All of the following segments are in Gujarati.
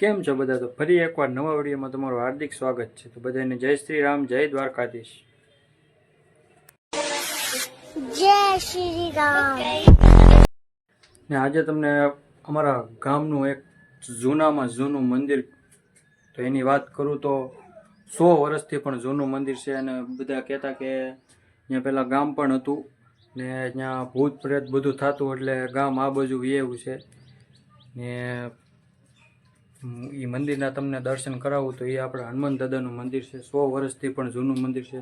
કેમ છો બધા? તો ફરી એકવાર નવા વિડીયોમાં તમારું હાર્દિક સ્વાગત છે. તો બધાને જય શ્રી રામ, જય દ્વારકાધીશ. જય શ્રી રામ. ને આજે તમને અમારા ગામનું એક જૂનામાં જૂનું મંદિર, તો એની વાત કરું તો 100 વર્ષથી પણ જૂનું મંદિર છે. અને બધા કહેતા કે ત્યાં પહેલાં ગામ પણ હતું ને ત્યાં ભૂત પ્રેત બધું થતું, એટલે ગામ આ બાજુ વિયેવું છે. ને એ મંદિરના તમને દર્શન કરાવું તો એ આપણા હનુમાન દાદાનું મંદિર છે. 100 વર્ષથી પણ જૂનું મંદિર છે.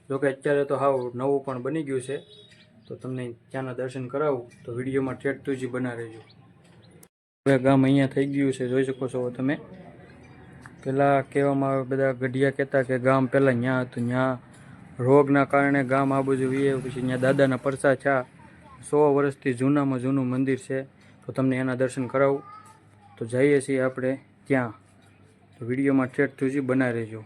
જોકે અત્યારે તો હાવ નવું પણ બની ગયું છે. તો તમને ત્યાંના દર્શન કરાવું તો વિડીયોમાં ઠેઠ સુધી બના રહેજો. હવે ગામ અહીંયા થઈ ગયું છે, જોઈ શકો છો તમે. પહેલાં કહેવામાં આવે, બધા ગઢિયા કહેતા કે ગામ પહેલાં ત્યાં હતું, ત્યાં રોગના કારણે ગામ આ બાજુ વીએ, પછી ત્યાં દાદાના પરસા છા. 100 વર્ષથી જૂનામાં જૂનું મંદિર છે. તો તમને એના દર્શન કરાવું તો જઈએ છીએ આપણે ત્યાં. તો વિડીયોમાં ઠેઠ સુધી બના રહેજો.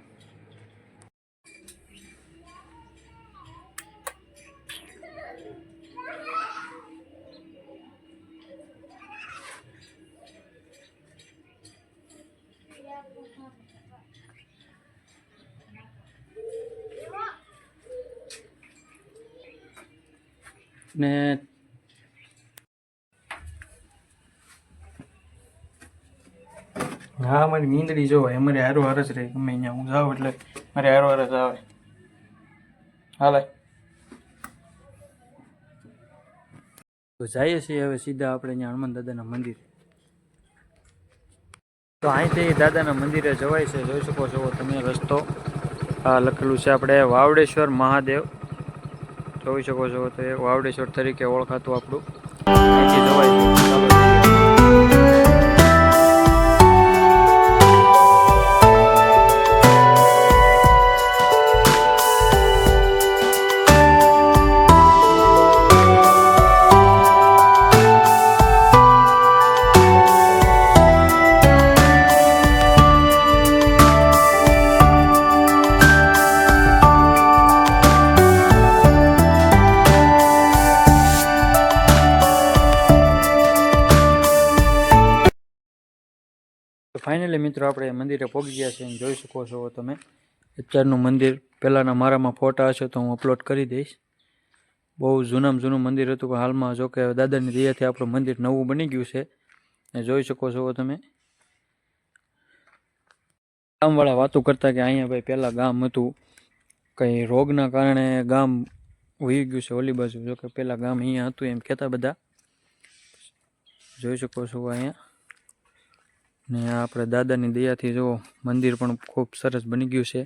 ને હા, મારી મીંદડી જોવાય, અમારે હારો હાર જ રહે. ગમે અહીંયા હું જાઉં એટલે મારે હારો હાર જ આવે. હાલે તો જઈએ છીએ હવે સીધા આપણે અહીંયા હનુમાન દાદાના મંદિર. તો અહીંથી દાદાના મંદિરે જવાય છે. જોઈ શકો છો તમે રસ્તો. આ લખેલું છે આપણે વાવડેશ્વર મહાદેવ. જોઈ શકો છો તો એ વાવડેશ્વર તરીકે ઓળખાતું આપણું અહીંથી જવાય છે. ચાલો જઈએ. ફાઇનલી મિત્રો આપણે મંદિરે પહોંચી ગયા છે. જોઈ શકો છો તમે અત્યારનું મંદિર. પહેલાંના મારામાં ફોટા હશે તો હું અપલોડ કરી દઈશ. બહુ જૂનામાં જૂનું મંદિર હતું, પણ હાલમાં જો કે દાદાની દયાથી આપણું મંદિર નવું બની ગયું છે. ને જોઈ શકો છો તમે. ગામવાળા વાતો કરતા કે અહીંયા ભાઈ પહેલાં ગામ હતું, કંઈ રોગના કારણે ગામ વહી ગયું છે ઓલી બાજુ. જો કે પહેલાં ગામ અહીંયા હતું એમ કહેતા બધા. જોઈ શકો છો અહીંયા. ને આપણે દાદાની દયાથી જો મંદિર પણ ખૂબ સરસ બની ગયું છે.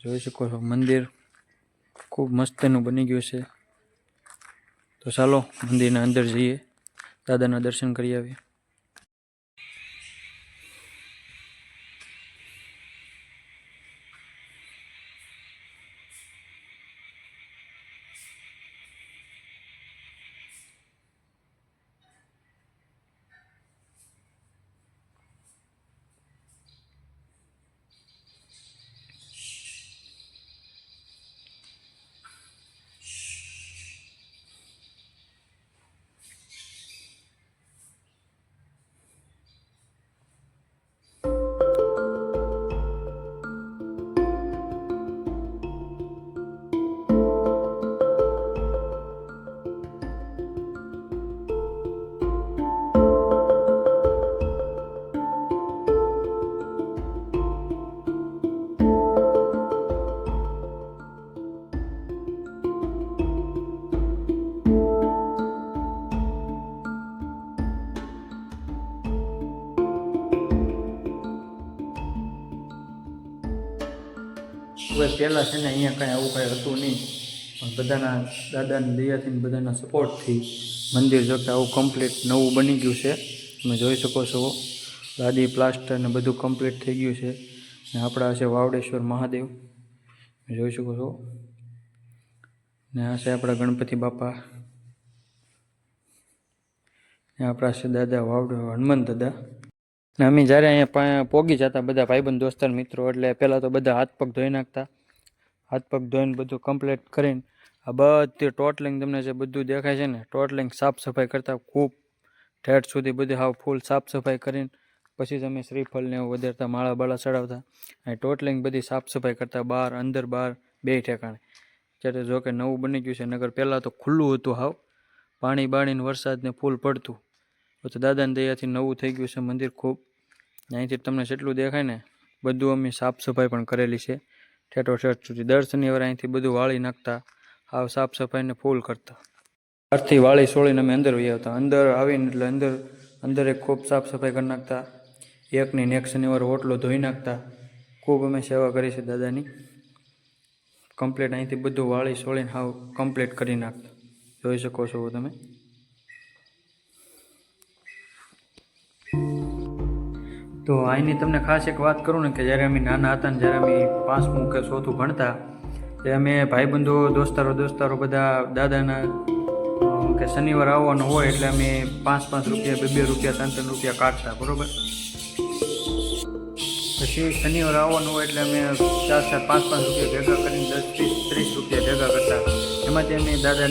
જોઈ શકો છો મંદિર ખૂબ મસ્તનું બની ગયું છે. તો ચાલો મંદિરના અંદર જઈએ, દાદાના દર્શન કરી આવીએ. હવે પહેલાં છે ને અહીંયા કાંઈ આવું કાંઈ હતું નહીં, પણ બધાના દાદાની દયાથી બધાના સપોર્ટથી મંદિર જો કે આવું કમ્પ્લીટ નવું બની ગયું છે. તમે જોઈ શકો છો લાદી પ્લાસ્ટર ને બધું કમ્પ્લીટ થઈ ગયું છે. ને આપણા છે વાવડેશ્વર મહાદેવ, જોઈ શકો છો. ને આ છે આપણા ગણપતિ બાપા, ને આપણા છે દાદા વાવડે હનુમાન દાદા. ને અમે જ્યારે અહીંયા પોગી જતા બધા ભાઈબંધ દોસ્તાર મિત્રો, એટલે પહેલાં તો બધા હાથ પગ ધોઈ નાખતા. હાથ પગ ધોઈને બધું કમ્પ્લીટ કરીને આ બધી ટોટલિંગ તમને જે બધું દેખાય છે ને ટોટલિંગ સાફ સફાઈ કરતાં ખૂબ ઠેઠ સુધી બધી હાવ ફૂલ સાફ સફાઈ કરીને પછી જ અમે શ્રીફળને એવું વધારતા માળા બાળા ચડાવતા અને ટોટલિંગ બધી સાફ સફાઈ કરતાં બહાર અંદર બહાર બે ઠેકાણે. ત્યારે જો કે નવું બની ગયું છે, નગર પહેલાં તો ખુલ્લું હતું હાવ, પાણી બાણીને વરસાદને ફૂલ પડતું. તો દાદાની દયાથી નવું થઈ ગયું છે મંદિર ખૂબ. અહીંથી તમને જેટલું દેખાય ને બધું અમે સાફ સફાઈ પણ કરેલી છે ઠેઠ સુધી. દર શનિવારે અહીંથી બધું વાળી નાખતા, હાવ સાફ સફાઈને ફૂલ કરતા. બહારથી વાળી સોળીને અમે અંદર વહી આવતા. અંદર આવીને એટલે અંદર એક ખૂબ સાફ સફાઈ કરી નાખતા. એકની ને એક શનિવારે ઓટલો ધોઈ નાખતા. ખૂબ અમે સેવા કરી છે દાદાની. કમ્પ્લીટ અહીંથી બધું વાળી સોળીને હાવ કમ્પ્લીટ કરી નાખતા. જોઈ શકો છો તમે. તો અહીંની તમને ખાસ એક વાત કરું ને કે જ્યારે અમે નાના હતા ને જ્યારે અમે 5મું કે 6થું ભણતા તે અમે ભાઈબંધો દોસ્તારો બધા દાદાના કે શનિવાર આવવાનો હોય એટલે અમે 5 રૂપિયા 2 રૂપિયા 3 રૂપિયા કાઢતા, બરાબર. પછી શનિવાર આવવાનું હોય એટલે અમે 4 5 રૂપિયા ભેગા કરીને 10 30 રૂપિયા ભેગા કરતા. એમાંથી અમે દાદા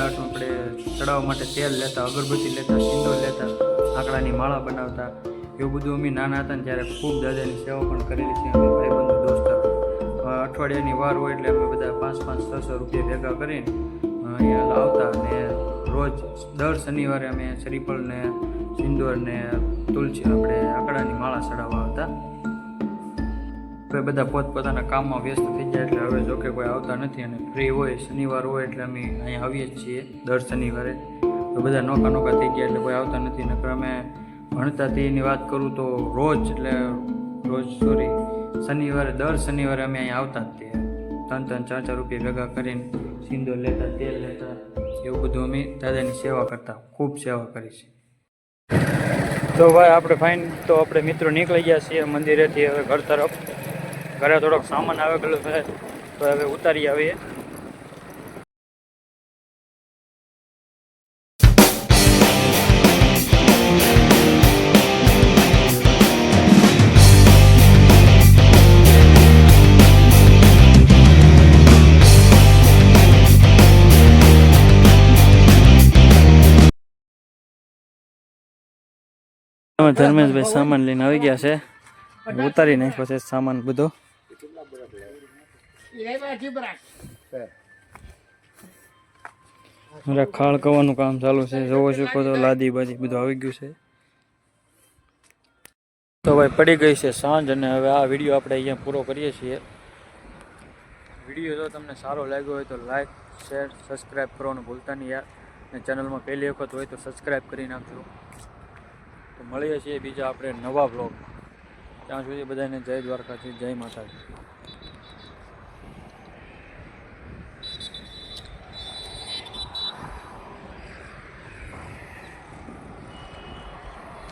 આપણે ચડાવવા માટે તેલ લેતા, અગરબત્તી લેતા, સિંદૂર લેતા, આંકડાની માળા બનાવતા. એવું બધું અમે નાના હતા ને ત્યારે ખૂબ દાદાની સેવા પણ કરેલી છે અમે ભાઈબંધો દોસ્તારો. અઠવાડિયાની વાર હોય એટલે અમે બધા 5 6 રૂપિયા ભેગા કરીને અહીંયા લાવતા અને રોજ દર શનિવારે અમે શ્રીફળને સિંદૂરને તુલસી આપણે આંકડાની માળા ચડાવવા આવતા. હવે બધા પોતપોતાના કામમાં વ્યસ્ત થઈ જાય એટલે હવે જોકે કોઈ આવતા નથી અને ફ્રી હોય શનિવાર હોય એટલે અમે અહીંયા આવીએ જ છીએ દર શનિવારે. તો બધા નોકા થઈ ગયા એટલે કોઈ આવતા નથી. નકર અમે ભણતા તેની વાત કરું તો શનિવારે દર શનિવારે અમે અહીંયા આવતા જ તે 3 4 રૂપિયા ભેગા કરીને સિંદૂર લેતા, તેલ લેતા, એવું બધું અમે દાદાની સેવા કરતા. ખૂબ સેવા કરી છે. તો ભાઈ આપણે મિત્રો નીકળી ગયા છીએ મંદિરેથી હવે ઘર તરફ. ઘરે થોડોક સામાન આવે ગયેલો છે તો હવે ઉતારી આવીએ. ધર્મેશભાઈ સામાન લઈને આવી ગયા છે, ઉતારી નાખ્યો છે સામાન બધો. મારા ખાળ કવાનું કામ ચાલુ છે, જોવો શકો તો લાદી બાદી બધું આવી ગયું છે. તો ભાઈ પડી ગઈ છે સાંજ અને હવે આ વિડીયો આપણે અહીંયા પૂરો કરીએ છીએ. વિડીયો જો તમને સારો લાગ્યો હોય તો લાઈક શેર સબસ્ક્રાઈબ કરવાનું ભૂલતા નહીં યાર. અને ચેનલમાં પહેલી વખત હોય તો સબસ્ક્રાઈબ કરી નાખજો. તો મળીએ છીએ બીજા આપણે નવા બ્લોગમાં. ત્યાં સુધી બધાને જય દ્વારકાથી, જય માતાજી.